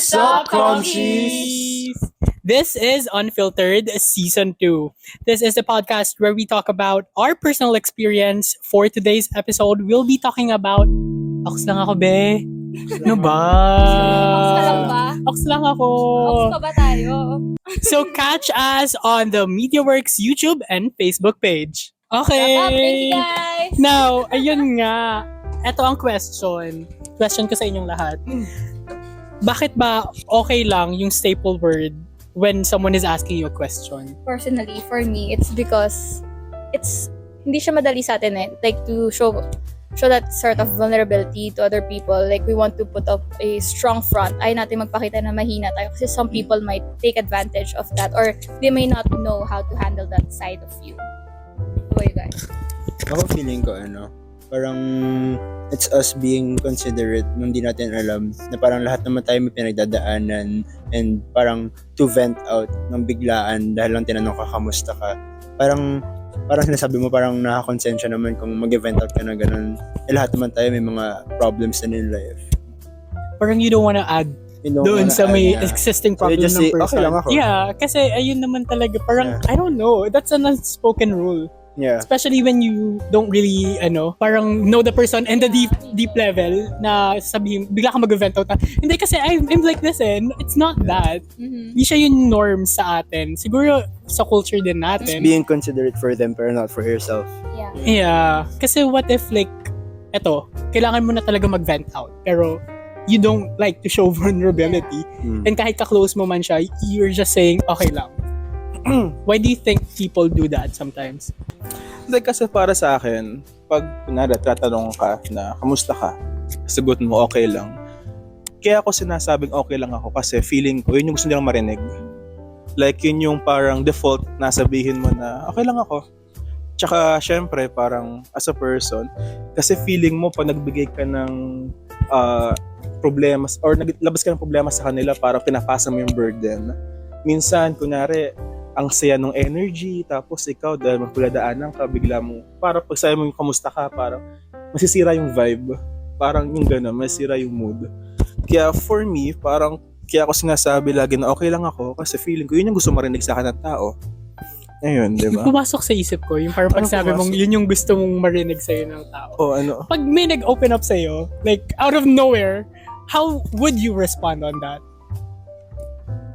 What's up, Concealing? This is Unfiltered Season 2. This is the podcast where we talk about our personal experience. For today's episode, we'll be talking about Ox lang ako, be. Ano ba? Ox ka lang ba? Ox lang ako. Ox ka ba tayo? So catch us on the MediaWorks YouTube and Facebook page. Okay. Wrap up, thank you guys! Now, ayun nga. Ito ang question. Question ko sa inyong lahat. Bakit ba okay lang yung staple word when someone is asking you a question? Personally, for me, it's because hindi siya madali sa atin eh. Like to show that sort of vulnerability to other people. Like we want to put up a strong front. Ayaw natin magpakita na mahina tayo kasi some people might take advantage of that or they may not know how to handle that side of you. How about you guys? Ako feeling ko parang it's us being considerate nung di natin alam na parang lahat naman tayo may pinagdadaanan and parang to vent out ng biglaan dahil lang tinanong ka kamusta ka. Parang sinasabi mo parang nakakonsensya naman kung mag-event out ka na ganun. Lahat naman tayo may mga problems in life. Parang you don't wanna add doon sa may existing problem just ng say, person. okay lang ako. Yeah, kasi ayun naman talaga. Parang, I don't know, that's an unspoken rule. Yeah. Especially when you don't really, parang know the person and the deep level na sabihin, bigla ka mag-event out na, hindi kasi I'm like this it's not that. Mm-hmm. Hindi siya yung norm sa atin. Siguro sa culture din natin. Just being considerate for them pero not for yourself. Yeah. Yeah. Kasi what if kailangan mo na talaga mag-vent out pero you don't like to show vulnerability and kahit ka-close mo man siya, you're just saying, okay lang. Why do you think people do that sometimes? Like, kasi para sa akin, pag kunwari tatanong ka na kamusta ka, sagot mo okay lang. Kaya ako sinasabing okay lang ako kasi feeling ko yun yung gusto nilang marinig. Like yun yung parang default na sabihin mo na okay lang ako. Tsaka syempre parang as a person, kasi feeling mo pag nagbigay ka ng problema or naglabas ka ng problema sa kanila, parang pinapasa mo yung burden. Minsan kunwari ang saya ng energy, tapos ikaw dahil magpuladaanan ka, bigla mo, para pag sabi mo yung kamusta ka, parang masisira yung vibe. Parang yung gano'n, masisira yung mood. Kaya for me, parang kaya ako sinasabi lagi na okay lang ako kasi feeling ko yun yung gusto marinig sa akin ng tao. Ayun, di ba? Pumasok sa isip ko, yung parang pag sabi mong yun yung gusto mong marinig sa'yo ng tao. Pag may nag-open up sa'yo, like out of nowhere, how would you respond on that?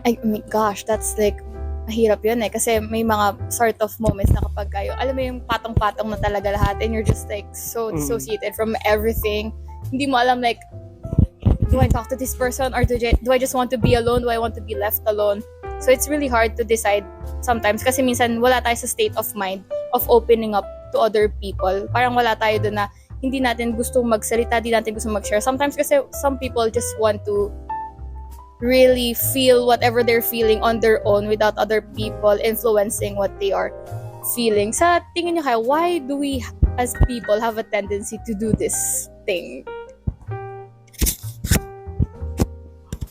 I mean, gosh, that's like mahirap yun kasi may mga sort of moments na kapag kayo, alam mo yung patong-patong na talaga lahat and you're just like so dissociated from everything. Hindi mo alam like, do I talk to this person or do I just want to be alone? Do I want to be left alone? So it's really hard to decide sometimes kasi minsan wala tayo sa state of mind of opening up to other people. Parang wala tayo doon na hindi natin gusto magsalita, hindi natin gusto mag-share. Sometimes kasi some people just want to really feel whatever they're feeling on their own without other people influencing what they are feeling. Sa tingin niyo kaya, why do we as people have a tendency to do this thing?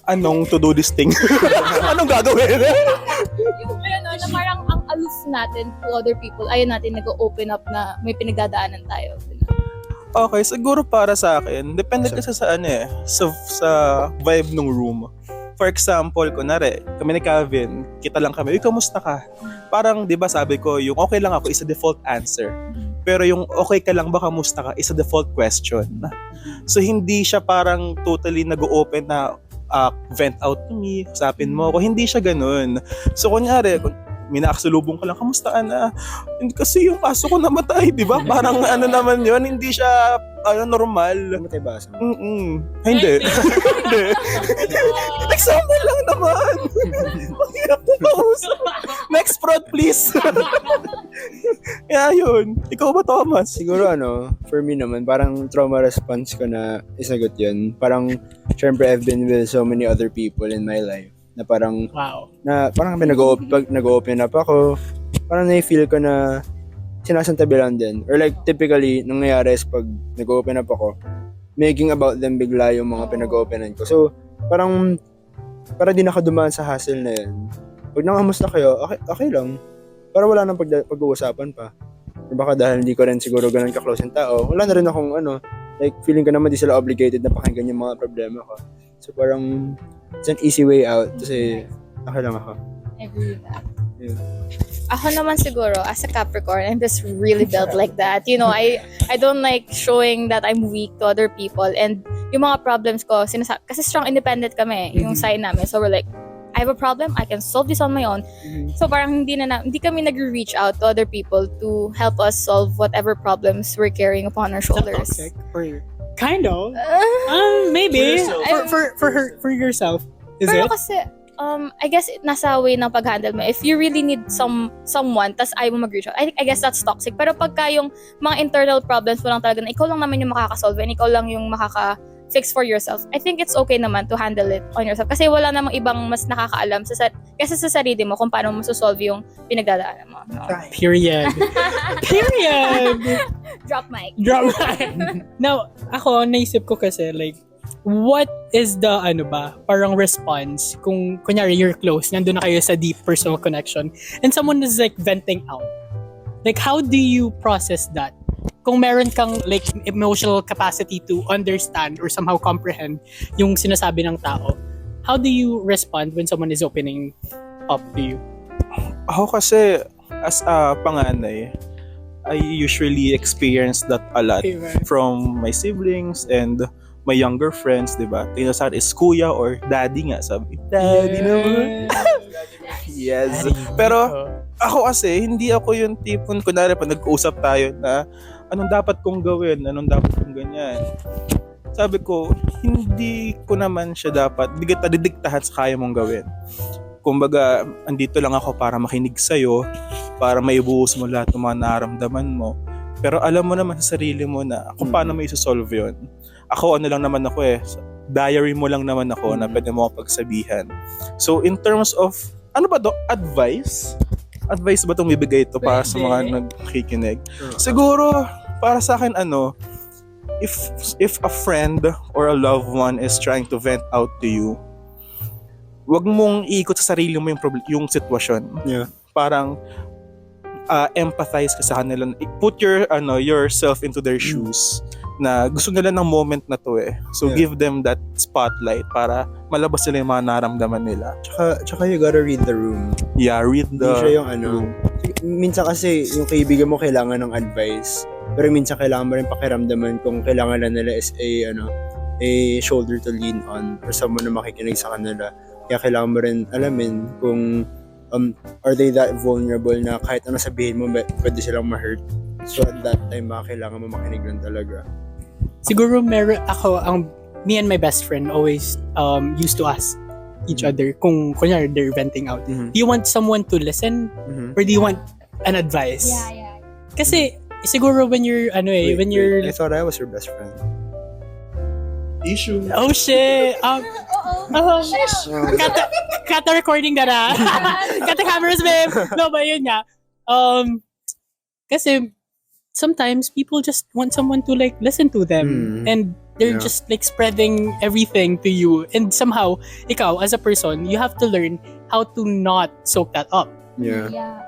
Anong to do this thing? Anong gagawin? Yung na parang ang aloof natin to other people, ayun natin nag-open up na may pinagdadaanan tayo. Okay, siguro para sa akin, depende kasi sa sa vibe ng room. For example, kunwari, kami ni Calvin, kita lang kami, kamusta ka? Parang, di ba sabi ko, yung okay lang ako is a default answer. Pero yung okay ka lang ba, kamusta ka, is a default question. So, hindi siya parang totally nag-open na vent out to me, usapin mo ako. Hindi siya ganun. So, kunyari, may nakakasalubong ka lang, kamusta na? Hindi kasi yung aso ko namatay, di ba? Parang naman yun, hindi siya normal. Namatay ba asa? Hindi. Hindi. Example lang naman. Mahirap na pausap. Next prod, please. Kaya yun. Ikaw ba, Thomas? Siguro for me naman, parang trauma response ko na isagot yun. Parang, syempre I've been with so many other people in my life na parang kami nag-open up ako, parang na-feel ko na sinasantabi lang din. Or like typically nangyayari is pag nag-open up ako, making about them bigla yung mga pinag-openan ko. So parang di nakadumaan sa hassle na yun. Pag nakamusta kayo, okay lang. Para wala nang pag-uusapan pa. Or baka dahil hindi ko rin siguro ganun ka-close yung tao, wala na rin akong like feeling ko naman di sila obligated na pakinggan yung mga problema ko. So parang It's an easy way out to say, okay lang ako. I agree with that. Yeah. Ako naman siguro, as a Capricorn, I'm just really built like that. You know, I don't like showing that I'm weak to other people. And yung mga problems ko, kasi strong independent kami, yung sign namin. So we're like, I have a problem, I can solve this on my own. So parang hindi kami nag-reach out to other people to help us solve whatever problems we're carrying upon our shoulders. Toxic? Or kind of? Maybe. For yourself. Is Pero it? kasi, I guess nasa way ng pag-handle mo. If you really need someone, tas ayaw mo mag-reach out, I guess that's toxic. Pero pagka yung mga internal problems mo lang talaga na ikaw lang naman yung makakasolve and ikaw lang yung makaka-fix for yourself, I think it's okay naman to handle it on yourself. Kasi wala namang ibang mas nakakaalam kasi sa sarili mo kung paano mo susolve yung pinagdadaanan mo. No? Period. Period. Drop mic. Now, ako, naisip ko kasi, like, what is the, parang response kung, kunyari, you're close, nandun na kayo sa deep personal connection, and someone is, like, venting out. Like, how do you process that? Kung meron kang, like, emotional capacity to understand or somehow comprehend yung sinasabi ng tao, how do you respond when someone is opening up to you? Ako kasi, as a panganay, I usually experience that a lot from my siblings and my younger friends, diba? Tingnan sa akin is kuya or daddy nga. Sabi, daddy naman. Yes. Pero ako kasi, hindi ako yung tipon, kunwari pa nag-uusap tayo na anong dapat kong gawin, anong dapat kong ganyan. Sabi ko, hindi ko naman siya dapat didiktahan sa kaya mong gawin. Kumbaga, andito lang ako para makinig sa'yo, para maibuhos mo lahat ng mga nararamdaman mo. Pero alam mo naman sa sarili mo na kung paano may isosolve yun. Ako, lang naman ako diary mo lang naman ako na pwede mo pagsabihan. So, in terms of, advice? Advice ba itong bibigay ito para sa mga nagkikinig? Siguro, para sa akin, if a friend or a loved one is trying to vent out to you, wag mong iikot sa sarili mo yung sitwasyon. Yeah. Parang, empathize ka sa kanila. Put yourself into their shoes na gusto nila ng moment na to So give them that spotlight para malabas nila yung mga naramdaman nila. Tsaka you gotta read the room. Yeah, read the Hindi siya yung room. Minsan kasi yung kaibigan mo kailangan ng advice. Pero minsan kailangan mo rin pakiramdaman kung kailangan lang nila is a shoulder to lean on or someone na makikinig sa kanila. Kaya kailangan mo rin alamin kung are they that vulnerable na kahit ano sabihin mo, pwede silang ma-hurt. So at that time, kailangan mo makinig lang talaga. Siguro me and my best friend always used to ask each other kung kunyari they're venting out. Do you want someone to listen or do you want an advice? Yeah. Kasi siguro when you're I thought I was your best friend. Issue. Oh shit. Cut the recording na. Cut the cameras, babe. No, but yun nga. Kasi sometimes people just want someone to like listen to them and they're just like spreading everything to you, and somehow ikaw as a person, you have to learn how to not soak that up. Yeah.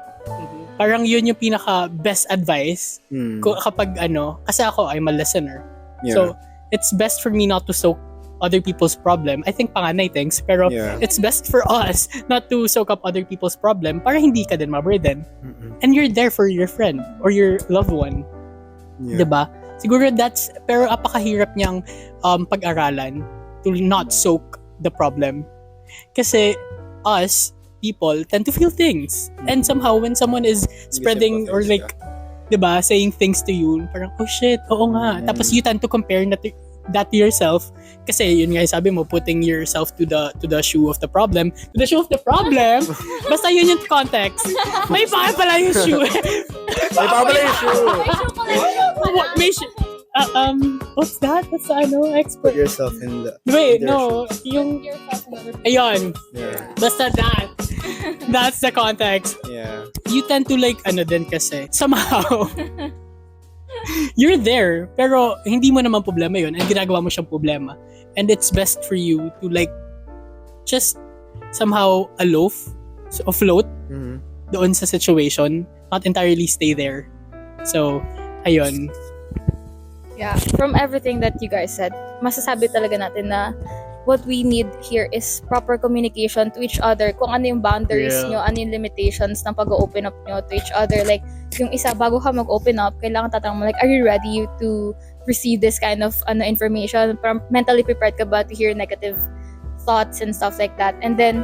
Parang yun yung pinaka best advice kapag kasi ako I'm a listener. Yeah. So it's best for me not to soak other people's problem. I think panganay things, pero it's best for us not to soak up other people's problem para hindi ka din ma-burden. And you're there for your friend or your loved one. Yeah. Diba? Siguro pero apakahirap niyang pag-aralan to not soak the problem. Kasi us, people, tend to feel things. And somehow, when someone is spreading or like, diba, saying things to you, parang, oh shit, oo nga. Tapos you tend to compare that to yourself. Kasi yun nga sabi mo, putting yourself to the shoe of the problem. To the shoe of the problem? Basta yun yung context. May pa pala yung shoe. May pa pala yung shoe. May shoe. What's that? What's expert? Put yourself in the... Wait, in their no. shoes. Yung... Ayun. Yeah. Basta that. That's the context. Yeah. You tend to like, din kasi, somehow, you're there, pero hindi mo naman problema yun, and ginagawa mo siyang problema. And it's best for you to like, just somehow afloat doon sa situation, not entirely stay there. So, ayun. Yeah, from everything that you guys said, masasabi talaga natin na what we need here is proper communication to each other. Kung ano yung boundaries nyo, ano yung limitations ng pag-open up nyo to each other. Like, yung isa, bago ka mag-open up, kailangan tatanong mo, like, are you ready to receive this kind of information? Mentally prepared ka ba to hear negative thoughts and stuff like that? And then,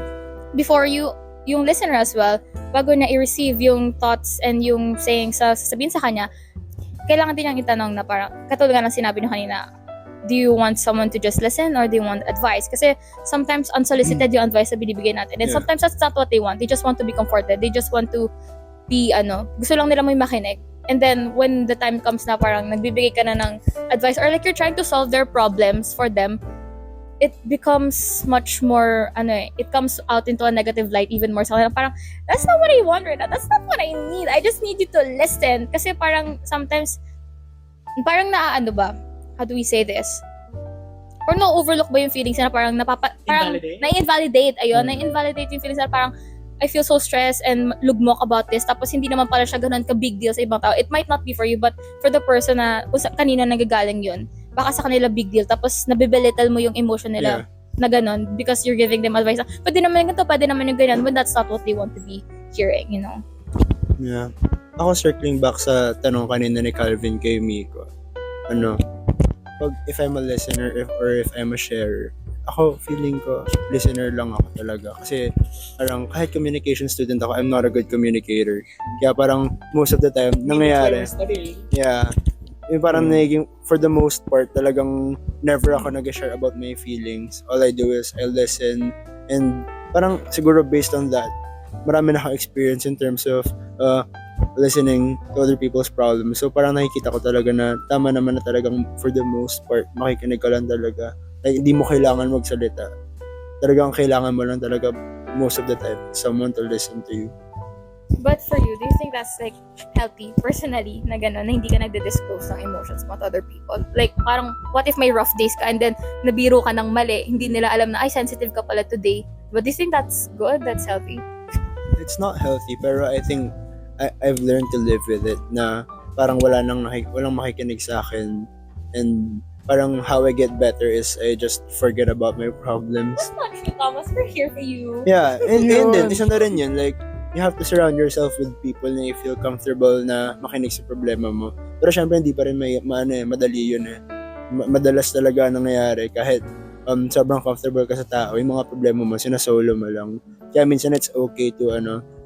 before you, yung listener as well, bago na i-receive yung thoughts and yung saying sasabihin sa kanya, kailangan din niyang itanong na parang, katulad nga ng sinabi niyo kanina, do you want someone to just listen or do you want advice? Kasi sometimes unsolicited yung advice na binibigay natin. And sometimes that's not what they want. They just want to be comforted. They just want to be, gusto lang nila may makinig. And then, when the time comes na parang nagbibigay ka na ng advice or like you're trying to solve their problems for them, it becomes much more, it comes out into a negative light even more. So, parang, that's not what I want right now. That's not what I need. I just need you to listen. Kasi parang sometimes, parang how do we say this? Or na-overlook ba yung feelings na parang na-invalidate, na-invalidate yung feelings na parang I feel so stressed and lugmok about this, tapos hindi naman pala siya ganun ka-big deal sa ibang tao. It might not be for you, but for the person na kanina nagagaling yun, baka sa kanila big deal, tapos nabibelittle mo yung emotion nila na ganun because you're giving them advice. Pwede naman yung ganito, pwede naman yung ganyan, when that's not what they want to be hearing, you know? Yeah. Ako circling back sa tanong kanina ni Calvin kay Miko. If I'm a listener or if I'm a sharer, ako feeling ko listener lang ako talaga kasi parang kahit communication student ako, I'm not a good communicator, kaya parang most of the time nangyayari yung parang naging, for the most part talagang never ako nag-share about my feelings. All I do is I listen, and parang siguro based on that marami na ako experience in terms of listening to other people's problems. So parang nakikita ko talaga na tama naman na talagang for the most part makikinig ka lang talaga. Like, hindi mo kailangan magsalita. Talagang kailangan mo lang talaga most of the time someone to listen to you. But for you, do you think that's like healthy personally na gano'n, na hindi ka nagde-disclose ng emotions mo to other people? Like parang what if may rough days ka and then nabiro ka ng mali, hindi nila alam na ay sensitive ka pala today. But do you think that's good? That's healthy? It's not healthy, pero I think I've learned to live with it na parang walang makikinig sa akin, and parang how I get better is I just forget about my problems. That's not true, Thomas. We're here for you. Yeah, and then isa na rin yun, like you have to surround yourself with people na you feel comfortable na makinig sa problema mo. Pero syempre hindi pa rin madali yun eh. Madalas talaga nangyayari kahit sobrang comfortable ka sa tao, yung mga problema mo sinasolo mo lang. Kaya minsan it's okay to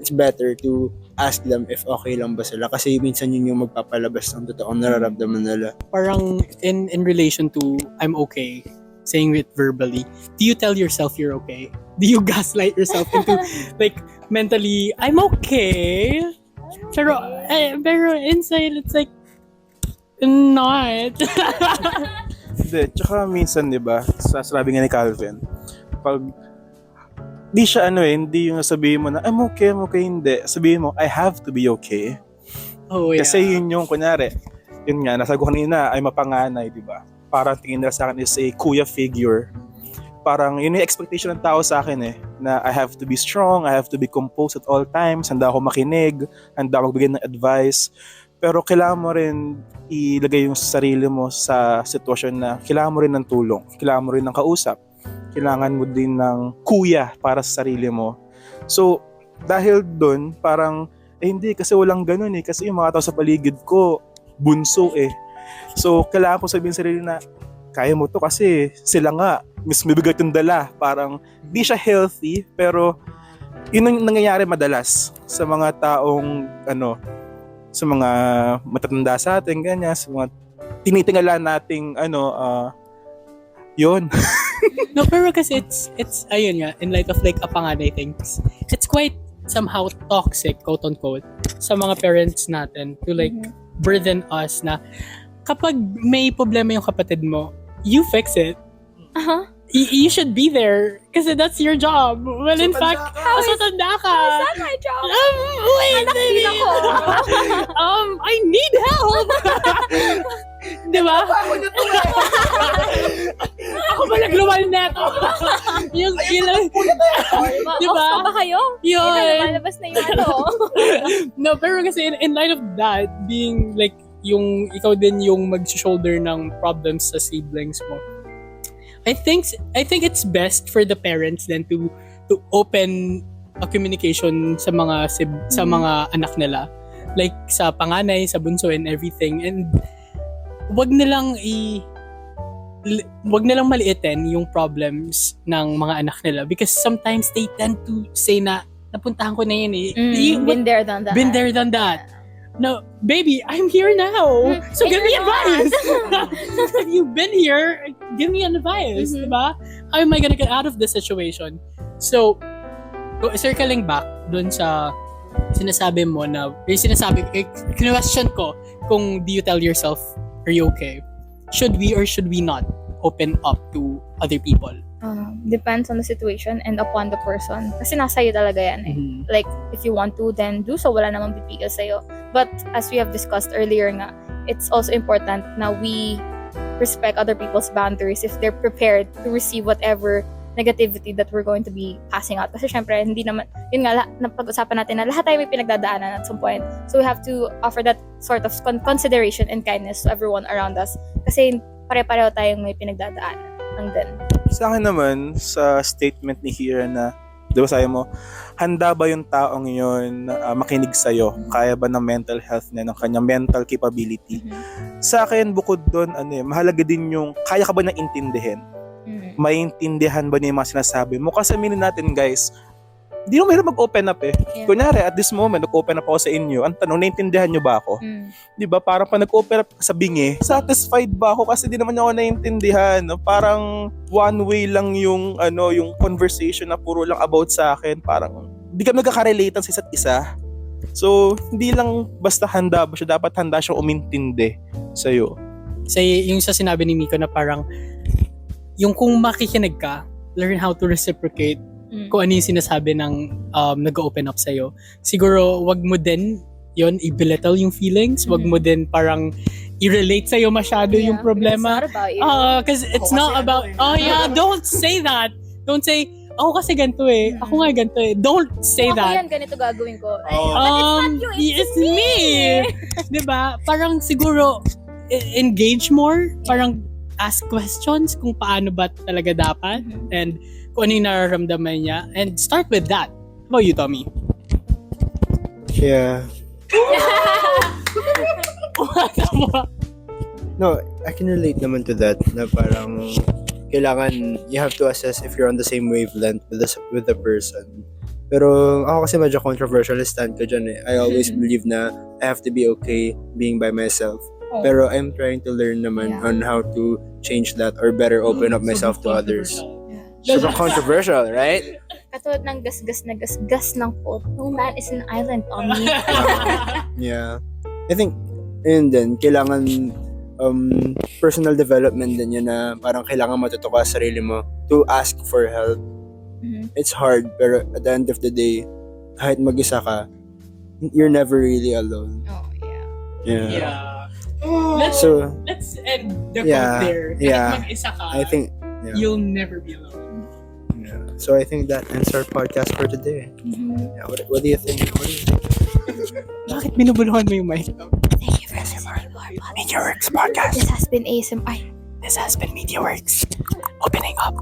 it's better to ask them if okay lang ba sila, kasi minsan yun yung magpapalabas ng totoong nararamdaman nila. Parang in relation to I'm okay, saying it verbally, do you tell yourself you're okay? Do you gaslight yourself into like mentally I'm okay? Pero inside it's like not. Hindi, tsaka minsan, di ba, sabi nga ni Calvin, pag di siya hindi yung sabihin mo na I'm okay, hindi. Sabihin mo, I have to be okay. Oh, yeah. Kasi yun yung, kunyari, yun nga, nasabi ko kanina, ay mapanganay, di ba? Parang tingin nila sa akin is a kuya figure. Parang yun yung expectation ng tao sa akin na I have to be strong, I have to be composed at all times, handa ako makinig, handa ako magbigay ng advice. Pero kailangan mo rin ilagay yung sarili mo sa sitwasyon na kailangan mo rin ng tulong, kailangan mo rin ng kausap, kailangan mo din ng kuya para sa sarili mo. So, dahil dun, parang, hindi, kasi walang ganun kasi yung mga tao sa paligid ko, bunso So, kailangan ko sabihin sa sarili na, kaya mo to kasi sila nga, mas mabigat yung dala. Parang, di siya healthy, pero yun ang nangyayari madalas sa mga taong, sa mga matatanda sa atin, ganyan, sa mga tinitingala nating, yun. No, pero kasi it's ayun nga, in light of like a panganay things, it's quite somehow toxic, quote unquote, sa mga parents natin to like burden us na kapag may problema yung kapatid mo, you fix it. You should be there kasi that's your job. Well, in fact, matanda ka. How is that my job? Wait, ako. I need help. Di ba? Ako ba nagluwal neto? Yung ilang... Di ba? Off ba kayo? Yun. Lumalabas na yung No, pero kasi in light of that, being like, yung ikaw din yung mag-shoulder ng problems sa siblings mo, I think it's best for the parents then to open a communication sa mga sa mga anak nila, like sa panganay, sa bunso and everything, and wag nilang maliitin yung problems ng mga anak nila because sometimes they tend to say na napuntahan ko na yun eh. Been there, done that. Been there, done that. No, baby, I'm here now. So give me advice. If you've been here, give me an advice, diba? How am I gonna get out of this situation? So, circling back dun sa sinasabi mo na, question ko kung do you tell yourself, are you okay? Should we or should we not open up to other people? Depends on the situation and upon the person. Kasi nasa iyo talaga yan eh. Like, if you want to, then do so. Wala namang pipigil sa'yo. But, as we have discussed earlier nga, it's also important na we respect other people's boundaries if they're prepared to receive whatever negativity that we're going to be passing out. Kasi syempre, hindi naman, yun nga, napag-usapan natin na lahat tayo may pinagdadaanan at some point. So, we have to offer that sort of consideration and kindness to everyone around us. Kasi, pare-pareho tayong may pinagdadaanan. And then, sa akin naman, sa statement ni Hira na, di ba sabi mo, handa ba yung taong yun makinig sa'yo? Kaya ba ng mental health niya, ng kanyang mental capability? Sa akin, bukod doon, mahalaga din yung, kaya ka ba nang intindihin? Maintindihan ba niya yung mga sinasabi mo? Kasi aminin natin, guys, di naman mahirap mag-open up eh. Yeah. Kunyari, at this moment, nag-open up ako sa inyo. Ang tanong, naintindihan nyo ba ako? Di ba? Parang pa nag-open up sa bingi, satisfied ba ako? Kasi di naman ako naintindihan. No? Parang one way lang yung, yung conversation na puro lang about sa akin. Parang, di kami nagkaka-relate sa isa't isa. So, hindi lang basta handa ba siya. Dapat handa siyang umintindi sa'yo. Yung sa sinabi ni Miko na parang, yung kung makikinig ka, learn how to reciprocate kung ano yung sinasabi ng nag-open up sa'yo. Siguro, wag mo din yun, i-belittle yung feelings. Wag mo din parang i-relate sa'yo masyado yung problema. It's not about you. Because it's not about, don't say that. Don't say, ako kasi ganito eh. Ako nga ganito eh. Don't say that. Ako yan, ganito gagawin ko. But it's not you, it's me. Diba? Parang siguro, engage more. Parang ask questions kung paano ba talaga dapat. And kung ano yung nararamdaman niya. And start with that. How about you, Tommy? Yeah. No, I can relate naman to that. Na parang kailangan, you have to assess if you're on the same wavelength with the person. Pero ako kasi medyo controversial stand ko dyan eh. I always believe na I have to be okay being by myself. Pero I'm trying to learn naman on how to change that or better open up myself to others. Super controversial, right? Katulad ng gasgas na gasgas ng pot. No man is an island, Tommy. Yeah. I think, and then, kailangan personal development din yun na parang kailangan matuto ka sa sarili mo to ask for help. It's hard, pero at the end of the day, kahit mag-isa ka, you're never really alone. Oh, Yeah. Let's end the quote there. Yeah. Kahit mag-isa ka, I think, you'll never be alone. Yeah. So I think that ends our podcast for today. Yeah, what do you think? Bakit binubuluhan mo yung mic? Thank you for listening to our podcast. Media Works Podcast. This has been ASMR. This has been Media Works. Opening up.